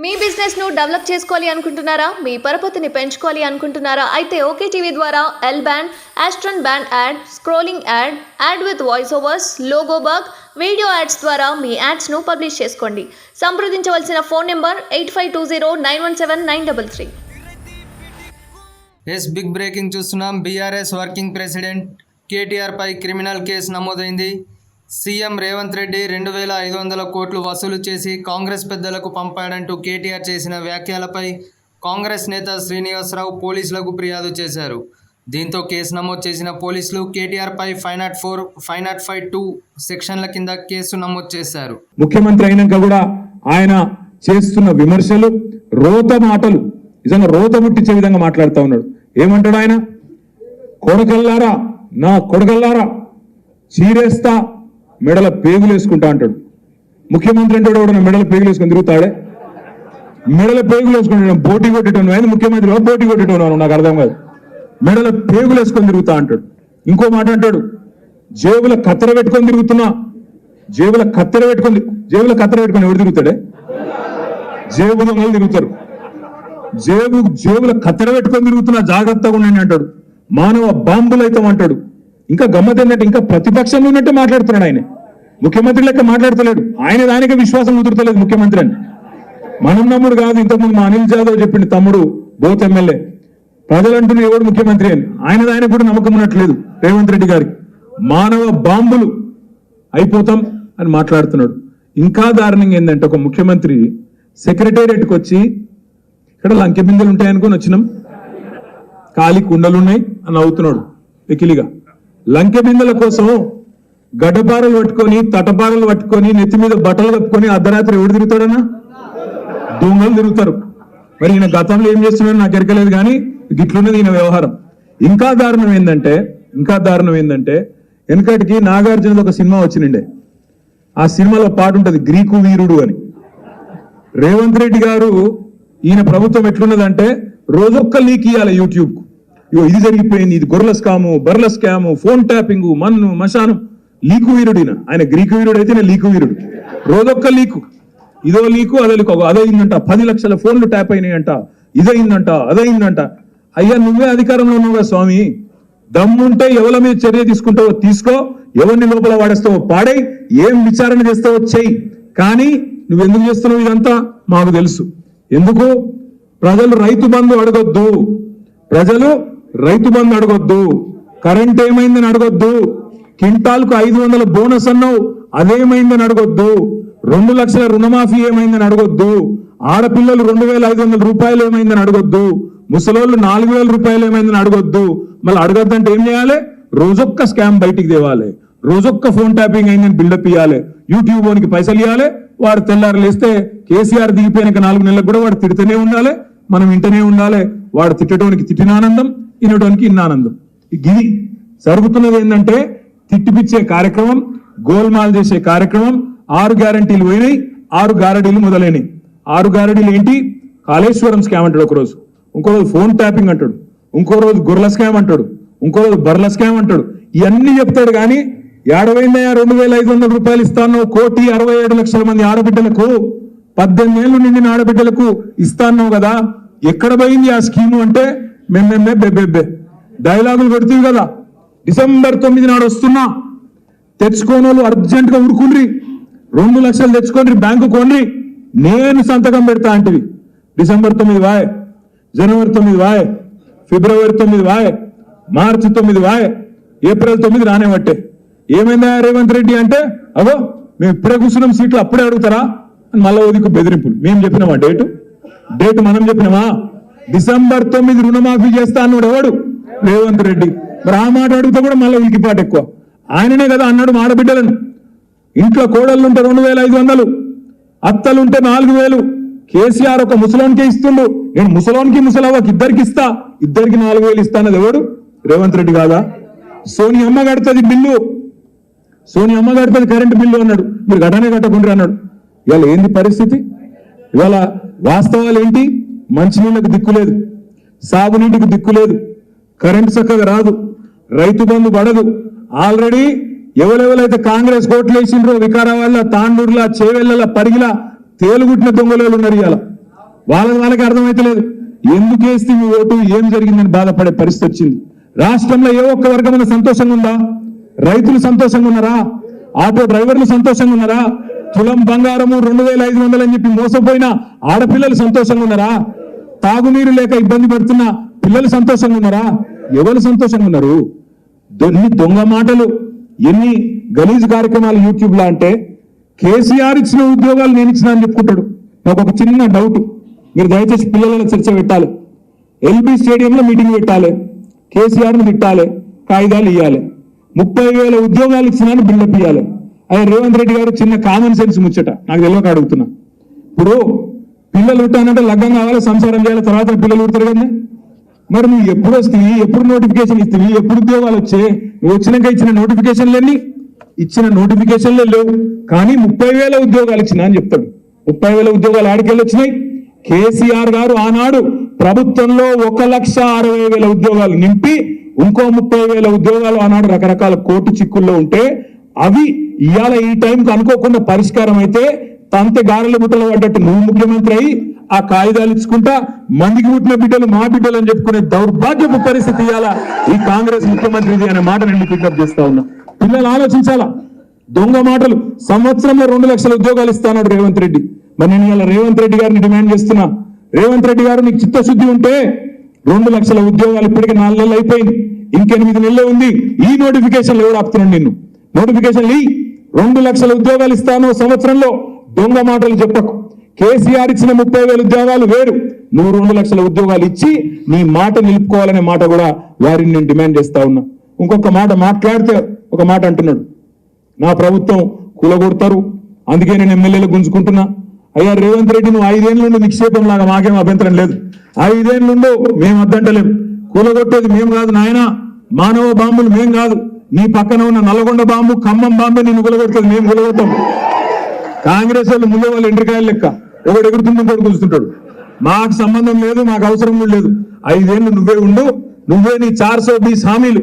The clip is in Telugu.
మీ బిజినెస్ ను డెవలప్ చేసుకోవాలి అనుకుంటున్నారా? మీ పరపతిని పెంచుకోవాలి అనుకుంటున్నారా? అయితే ఓకే టీవీ ద్వారా ఎల్ బ్యాండ్, ఆస్ట్రన్ band ad, scrolling ad, ad with voice overs, logo bug, video ads ద్వారా మీ యాడ్స్ ను పబ్లిష్ చేసుకోండి. సంప్రదించవలసిన ఫోన్ నెంబర్ 8520917933. ఎస్ బిగ్ బ్రేకింగ్ చూస్తున్నాం. బీఆర్ఎస్ వర్కింగ్ ప్రెసిడెంట్ కేటీఆర్ పై క్రిమినల్ కేసు నమోదైంది. సీఎం రేవంత్ రెడ్డి 2500 కోట్లు వసూలు చేసి కాంగ్రెస్ పెద్దలకు పంపాడంటూ కేటీఆర్ చేసిన వ్యాఖ్యలపై కాంగ్రెస్ నేత శ్రీనివాసరావు పోలీసులకు ఫిర్యాదు చేశారు. దీంతో కేసు నమోదు చేసిన పోలీసులు కేటీఆర్ పై 504, 505(2) సెక్షన్ల కింద కేసు నమోదు చేశారు. ముఖ్యమంత్రి అయినాక కూడా ఆయన చేస్తున్న విమర్శలు, రోత మాటలు నిజంగా రోత ముట్టించే విధంగా మాట్లాడుతూ ఉన్నాడు. ఏమంటాడు ఆయన? కొడకల్లారా, నా కొడకల్లారా, చీరేస్తా, మెడల పేగులు వేసుకుంటా అంటాడు. ముఖ్యమంత్రి అంటే కూడా మెడల పేగులు వేసుకొని తిరుగుతాడే. మెడల పేగులు వేసుకుంటాడు. పోటీ కొట్టేటోను ఆయన ముఖ్యమంత్రి, పోటీ కొట్టేటోను నాకు అర్థం కాదు. మెడల పేగులు వేసుకొని తిరుగుతా అంటాడు. ఇంకో మాట అంటాడు, జేబుల కత్తెర పెట్టుకొని తిరుగుతున్నా. జేబుల కత్తెర పెట్టుకొని ఎవరు తిరుగుతాడే? జేబు దొంగలు తిరుగుతారు. జేబుల కత్తెర పెట్టుకొని తిరుగుతున్నా, జాగ్రత్తగా ఉండండి అంటాడు. మానవ బాంబులు అవుతాం అంటాడు. ఇంకా గమ్మత్ ఏంటంటే ఇంకా ప్రతిపక్షంలో ఉన్నట్టే మాట్లాడుతున్నాడు. ఆయన ముఖ్యమంత్రి లెక్క మాట్లాడతలేడు. ఆయన దానికే విశ్వాసం కుదురుతలేదు ముఖ్యమంత్రి అని. మనం నమ్ముడు కాదు. ఇంతకుముందు మా అనిల్ జాదవ్ చెప్పింది, తమ్ముడు బోత్ ఎమ్మెల్యే, ప్రజలంటూ ఎవడు ముఖ్యమంత్రి అని. ఆయన కూడా నమ్మకం ఉన్నట్లేదు రేవంత్ రెడ్డి గారికి. మానవ బాంబులు అయిపోతాం అని మాట్లాడుతున్నాడు. ఇంకా దారుణంగా ఏంటంటే ఒక ముఖ్యమంత్రి సెక్రటేరియట్కి వచ్చి ఇక్కడ లంకె బిందెలు ఉంటాయనుకొని వచ్చినాం, ఖాళీ కుండలున్నాయి అని అవుతున్నాడు వెకిలిగా. లంకె బిందెల కోసం గడ్డపారలు పట్టుకొని, తటపారలు పట్టుకొని, నెత్తి మీద బట్టలు కప్పుకొని అర్ధరాత్రి ఎవడు తిరుగుతాడన్నా? దొంగలు తిరుగుతారు. మరి ఈయన గతంలో ఏం చేస్తున్నాడో నాకు ఎరకలేదు, కానీ గిట్లున్నది ఈయన వ్యవహారం. ఇంకా దారుణం ఏంటంటే వెనకటికి నాగార్జునది ఒక సినిమా వచ్చినండే. ఆ సినిమాలో పాట ఉంటుంది, గ్రీకు వీరుడు అని. రేవంత్ రెడ్డి గారు ఈయన ప్రభుత్వం ఎట్లున్నదంటే రోజొక్క లీక్ ఇవ్వాలి యూట్యూబ్కు. ఇది జరిగిపోయింది, ఇది గొర్రెల స్కాము, బర్రెల స్కాము, ఫోన్ ట్యాపింగ్, మన్ను మశానం. లీకు వీరుడు ఆయన గ్రీకు వీరుడు అయితే నేను లీకు వీరుడు. రోజొక్క లీకు, ఇదో లీకు అదో లీకు, అదయిందంట, 10 లక్షల ఫోన్లు ట్యాప్ అయినాయంట, ఇదయిందంట, అదయిందంట. అయ్యా నువ్వే అధికారంలో ఉన్నావుగా స్వామి, దమ్ముంటే ఎవరి మీద చర్య తీసుకుంటావో తీసుకో, ఎవరిని లోపల వాడేస్తావో పాడై, ఏం విచారణ చేస్తావో చెయ్యి. కానీ నువ్వెందుకు చేస్తున్నావు ఇదంతా మాకు తెలుసు. ఎందుకు? ప్రజలు రైతు బంధు అడగొద్దు, కరెంట్ ఏమైందని అడగొద్దు, క్వింటాల్కు 500 బోనస్ అన్నావు అదేమైందని అడగొద్దు, 2 లక్షల రుణమాఫీ ఏమైందని అడగొద్దు, ఆడపిల్లలు 2500 రూపాయలు ఏమైందని అడగొద్దు, ముసలోళ్ళు 4000 రూపాయలు ఏమైందని అడగొద్దు. మళ్ళీ అడగొద్దంటే ఏం చేయాలి? రోజొక్క స్కామ్ బయటికి తేవాలి, రోజొక్క ఫోన్ ట్యాపింగ్ అయిందని బిల్డప్ ఇవ్వాలి, యూట్యూబ్ ఓనికి పైసలు ఇవ్వాలి. వాడు తెల్లారు లేస్తే కేసీఆర్ దిగిపోయినాక 4 నెలలకు కూడా వాడు తిడుతూనే ఉండాలి, మనం వింటూనే ఉండాలి. వాడు తిట్టడానికి తిట్టిన ఆనందం, వినడానికి ఇన్న ఆనందం. ఇది జరుగుతున్నది. ఏంటంటే తిట్టిపిచ్చే కార్యక్రమం, గోల్మాల్ చేసే కార్యక్రమం. 6 గ్యారంటీలు పోయినాయి, 6 గారడీలు మొదలైనవి. 6 గారడీలు ఏంటి? కాళేశ్వరం స్కామ్ అంటాడు ఒకరోజు, ఇంకో రోజు ఫోన్ ట్యాపింగ్ అంటాడు, ఇంకో రోజు గొర్రెల స్కామ్ అంటాడు, ఇంకో రోజు బర్రెల స్కామ్ అంటాడు. ఇవన్నీ చెప్తాడు. కానీ ఏడవైందయా 2500 రూపాయలు ఇస్తాను, 1,67,00,000 మంది ఆడబిడ్డలకు, 18 ఏళ్ళు నిండిన ఆడబిడ్డలకు ఇస్తాను కదా, ఎక్కడ పోయింది ఆ స్కీము అంటే మేమే బెబ్బెబ్బే డైలాగులు పెడుతుంది కదా. డిసెంబర్ 9 నాడు వస్తున్నా, తెచ్చుకోని వాళ్ళు అర్జెంట్ గా ఉరుకుండ్రి, 2 లక్షలు తెచ్చుకోండి, బ్యాంకు కోండి, నేను సంతకం పెడతా అంటివి. డిసెంబర్ 9 వాయ్, జనవరి 9 వాయ్, ఫిబ్రవరి 9 వాయ్, మార్చి 9 వాయ్, ఏప్రిల్ 9 రానే పట్టే. ఏమైందా రేవంత్ రెడ్డి అంటే, అగో మేము ఇప్పుడే కూర్చున్నాం, సీట్లు అప్పుడే అడుగుతారా అని మళ్ళా ఓదికు బెదిరింపులు. మేము చెప్పినామా డేటు మనం చెప్పినామా? డిసెంబర్ 9 రుణమాఫీ చేస్తా అన్నాడు ఎవడు? రేవంత్ రెడ్డి. మరి ఆ మాట అడుగుతా కూడా మళ్ళీ ఉలికిపాటు ఎక్కువ. ఆయననే కదా అన్నాడు ఆడబిడ్డలను. ఇంట్లో కోడళ్ళు ఉంటే 2500, అత్తలుంటే 4000. కేసీఆర్ ఒక ముసలోనికే ఇస్తుండు, నేను ముసలోనికి ముసలవ్వకి ఇద్దరికి ఇస్తా, ఇద్దరికి 4000 ఇస్తానది ఎవడు? రేవంత్ రెడ్డి కాదా? సోనియమ్మ కడుతుంది బిల్లు, సోనియమ్మ కడుతుంది కరెంటు బిల్లు అన్నాడు. మీరు గటనే కట్టకుండా అన్నాడు. ఇవాళ ఏంది పరిస్థితి? ఇవాళ వాస్తవాలు ఏంటి? మంచినీళ్ళకు దిక్కులేదు, సాగునీటికి దిక్కులేదు, కరెంటు చక్కగా రాదు, రైతు బంధు పడదు. ఆల్రెడీ ఎవరెవరైతే కాంగ్రెస్ కోట్లు వేసిండ్రో వికారాబాద్ల, తాండూరుల, చేవెళ్ల, పరిగిల తేలుగుట్టిన దొంగలు ఉన్నారు. ఇవాళ వాళ్ళకి అర్థమైతలేదు. ఎందుకు వేస్తే మీ ఓటు, ఏం జరిగిందని బాధపడే పరిస్థితి వచ్చింది. రాష్ట్రంలో ఏ ఒక్క వర్గమైన సంతోషంగా ఉందా? రైతులు సంతోషంగా ఉన్నారా? ఆటో డ్రైవర్లు సంతోషంగా ఉన్నారా? తులం బంగారము 2500 అని చెప్పి మోసపోయిన ఆడపిల్లలు సంతోషంగా ఉన్నారా? తాగునీరు లేక ఇబ్బంది పడుతున్న పిల్లలు సంతోషంగా ఉన్నారా? ఎవరు సంతోషంగా ఉన్నారు? ఎన్ని దొంగ మాటలు, ఎన్ని గలీజ్ కార్యక్రమాలు యూట్యూబ్ లో అంటే కేసీఆర్ ఇచ్చిన ఉద్యోగాలు నేను ఇచ్చిన అని చెప్పుకుంటాడు. నాకు ఒక చిన్న డౌట్, మీరు దయచేసి పిల్లల చర్చ పెట్టాలి. ఎల్బీ స్టేడియంలో మీటింగ్ పెట్టాలి, కేసీఆర్ను తిట్టాలి, కాగితాలు ఇవ్వాలి, 30,000 ఉద్యోగాలు ఇచ్చినా బిల్డప్ ఇవ్వాలి. అదే రేవంత్ రెడ్డి గారు చిన్న కామన్ సెన్స్ ముచ్చట నాకు తెలియక అడుగుతున్నా. ఇప్పుడు పిల్లలు పుట్టానంటే లగ్గం కావాలి, సంసారం చేయాలి, తర్వాత పిల్లలు పుడతారు కదా. మరి నువ్వు ఎప్పుడు వస్తాయి, ఎప్పుడు నోటిఫికేషన్ ఇస్తావి, ఎప్పుడు ఉద్యోగాలు వచ్చాయి? నువ్వు వచ్చినాక ఇచ్చిన నోటిఫికేషన్లన్నీ ఇచ్చిన నోటిఫికేషన్లే లేవు. కానీ 30,000 ఉద్యోగాలు ఇచ్చిన అని చెప్తాడు. 30,000 ఉద్యోగాలు ఆడికెళ్ళి వచ్చినాయి. కేసీఆర్ గారు ఆనాడు ప్రభుత్వంలో 1,60,000 ఉద్యోగాలు నింపి ఇంకో 30,000 ఉద్యోగాలు ఆనాడు రకరకాల కోర్టు చిక్కుల్లో ఉంటే అవి ఇవాళ ఈ టైంకి అనుకోకుండా పరిష్కారం అయితే తంతె గారెల బుట్టలు పడ్డట్టు నువ్వు ముఖ్యమంత్రి అయ్యి ఆ కాగితాలు ఇచ్చుకుంటా మందికి పుట్టిన బిడ్డలు మా బిడ్డలు అని చెప్పుకునే దౌర్భాగ్యపు పరిస్థితి ఇవాళ ఈ కాంగ్రెస్ ముఖ్యమంత్రిది అనే మాట నేను పికప్ చేస్తా ఉన్నా. పిల్లలు ఆలోచించాలా. దొంగ మాటలు. సంవత్సరంలో 2 లక్షల ఉద్యోగాలు ఇస్తాడు రేవంత్ రెడ్డి. మరి నేను ఇలా రేవంత్ రెడ్డి గారిని డిమాండ్ చేస్తున్నా, రేవంత్ రెడ్డి గారు నీకు చిత్తశుద్ధి ఉంటే 2 లక్షల ఉద్యోగాలు ఇప్పటికే 4 నెలలు అయిపోయింది, ఇంకెనిమిది నెలలు ఉంది. ఈ నోటిఫికేషన్లు ఎవరు ఆపుతున్నాడు నిన్ను? నోటిఫికేషన్లు 2 లక్షల ఉద్యోగాలు ఇస్తాను సంవత్సరంలో. దొంగ మాటలు చెప్పకు. కేసీఆర్ ఇచ్చిన 30,000 ఉద్యోగాలు వేరు, నువ్వు 2 లక్షల ఉద్యోగాలు ఇచ్చి నీ మాట నిలుపుకోవాలనే మాట కూడా వారిని నేను డిమాండ్ చేస్తా ఉన్నా. ఇంకొక మాట మాట్లాడితే ఒక మాట అంటున్నాడు, నా ప్రభుత్వం కూలగొడతారు అందుకే నేను ఎమ్మెల్యేలు గుంజుకుంటున్నా. అయ్యా రేవంత్ రెడ్డి, నువ్వు 5 ఏళ్ళ నుండి నిక్షేపం లాగా మాకేం అభ్యంతరం లేదు. 5 ఏళ్ళ నుండి మేము అద్దంటలేం. కూలగొట్టేది మేము కాదు నాయన, మానవ బాంబులు మేం కాదు. నీ పక్కన ఉన్న నల్గొండ బాంబు, ఖమ్మం బాంబే నిన్ను కూలగొడుతుంది, మేము కూలగొట్టాం. కాంగ్రెస్ వాళ్ళు ముందే వాళ్ళు ఎండ్రికాయలు లెక్క, ఒకడు ఎగురుతుంది ఇంకోటి కూర్చుంటాడు. మాకు సంబంధం లేదు, మాకు అవసరం కూడా లేదు. 5 ఏళ్ళు నువ్వే ఉండు, నువ్వే నీ 420 హామీలు